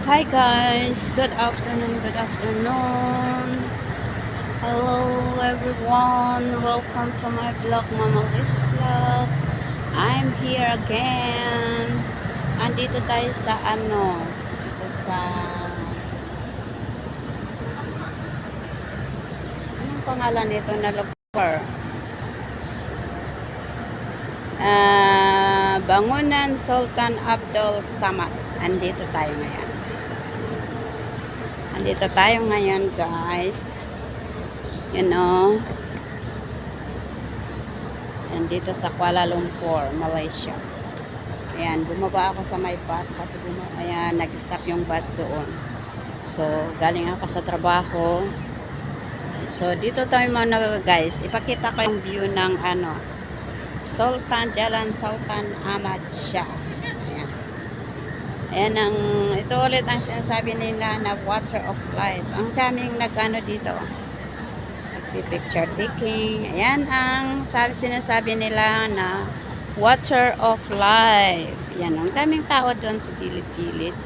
Hi guys, good afternoon, good afternoon. Hello everyone, welcome to my vlog, Mama Liz Vlog. I'm here again. Andito tayo sa dito sa, anong pangalan nito na lugar? Bangunan Sultan Abdul Samad. Andito tayo ngayon. Andito tayo ngayon guys. You know. Andito sa Kuala Lumpur, Malaysia. Ayan, bumaba ako sa may bus kasi ayan, nag-stop yung bus doon. So, galing ako sa trabaho. So, dito tayo muna guys. Ipakita ko yung view ng Jalan Sultan Ahmad Shah. Ayan. Ayan ito ulit ang sinasabi nila na water of life. Ang daming dito. Nagpi-picture taking. Ayan ang sinasabi nila na water of life. Ayan, ang daming tao doon sa gilid-gilid.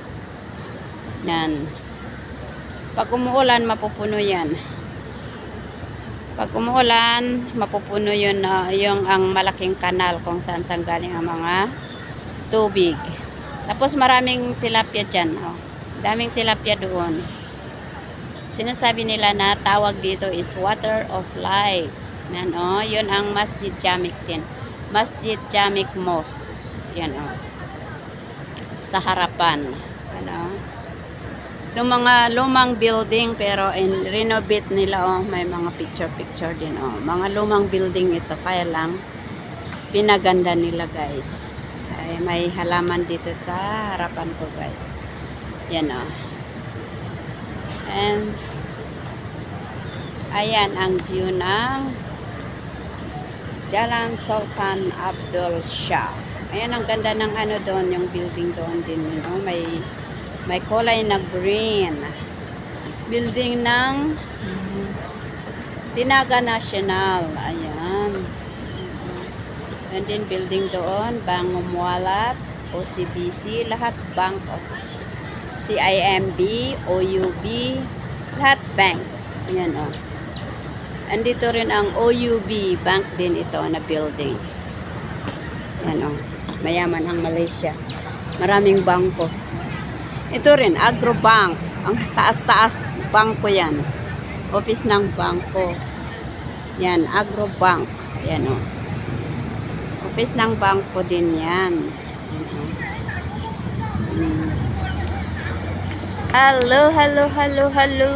Yan. Pag umuulan, mapupuno yan. Pag umuulan, mapupuno yun yung ang malaking kanal kung saan galing ang mga tubig. Tapos maraming tilapia dyan. Oh. Daming tilapia doon. Sinasabi nila na tawag dito is water of life. Yan, yun ang Masjid Jamik din. Masjid Jamik Mosque. Yan sa harapan. Itong mga lumang building pero renovate nila may mga picture din Mga lumang building ito kaya lang pinaganda nila guys. Ay, may halaman dito sa harapan ko guys. Yan And ayan ang view ng Jalan Sultan Abdul Shah. Ayan ang ganda ng doon, yung building doon din may kulay na green. Building ng Tinaga National. Ayan. And then building doon, Bank Mualaf, OCBC, lahat bank of CIMB, OUB, lahat bank. Ayan Andito rin ang OUB bank din ito na building. Ayan mayaman ang Malaysia. Maraming bangko. Ito rin, Agrobank. Ang taas-taas bangko yan. Office ng bangko. Yan, Agrobank. Yan Office ng bangko din yan. Hello.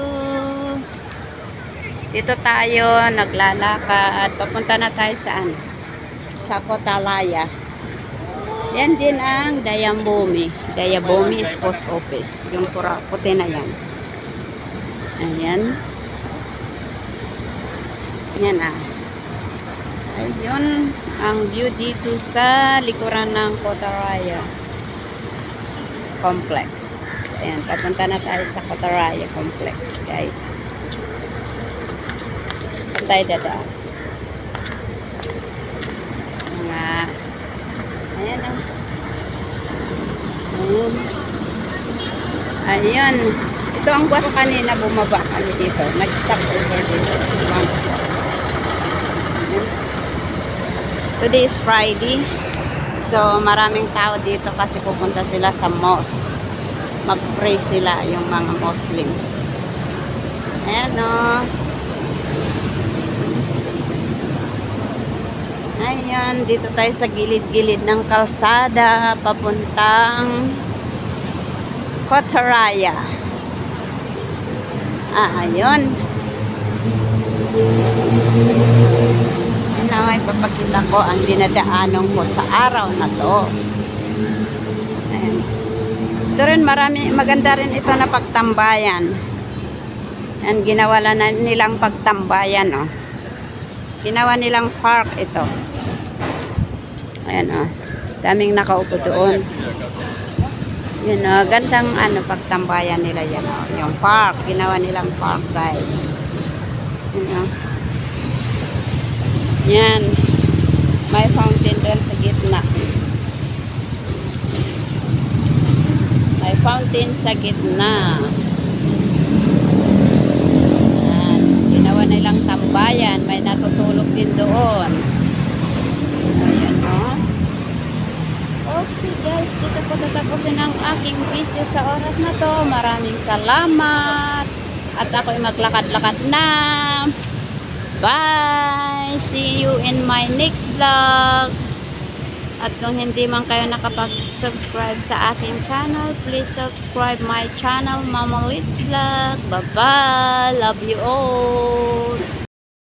Dito tayo, naglalakad. Papunta na tayo saan? Sa Kotalaya. Yan din ang Dayambumi. Dayambumi is post office. Yung puti na yan. Ayan. Yan Ayun ang view dito sa likuran ng Kotaraya Complex. Ayan, papunta na tayo sa Kotaraya Complex, guys. Tayo dadaan. Ayan Ayan. Ito ang bus kanina, bumaba kami dito. Nag-stop over dito. Today is Friday. So, maraming tao dito kasi pupunta sila sa mosque. Mag-pray sila, yung mga Muslim. Ayan Ayan, dito tayo sa gilid-gilid ng kalsada papuntang Kotaraya. Ayun. Ay papakita ko ang dinadaanan ko sa araw na to. Ayan. Ito rin maganda rin ito na pagtambayan. Ayan, ginawa na nilang pagtambayan Ginawa nilang park ito. Ayan daming nakaupo doon. Yun gandang pagtambayan nila yan yung park, ginawa nilang park guys. Yan. May fountain doon sa gitna. May fountain din sa gitna. Yan. Ginawa nilang tambayan. May natutulog din doon. Ayan, no? Okay guys, dito po tatapusin ang aking video sa oras na to. Maraming salamat. At ako'y maglakad-lakad na. Bye! See you in my next vlog. At kung hindi man kayo nakapag-subscribe sa aking channel, please subscribe my channel, Mama Litz Vlog. Bye-bye! Love you all!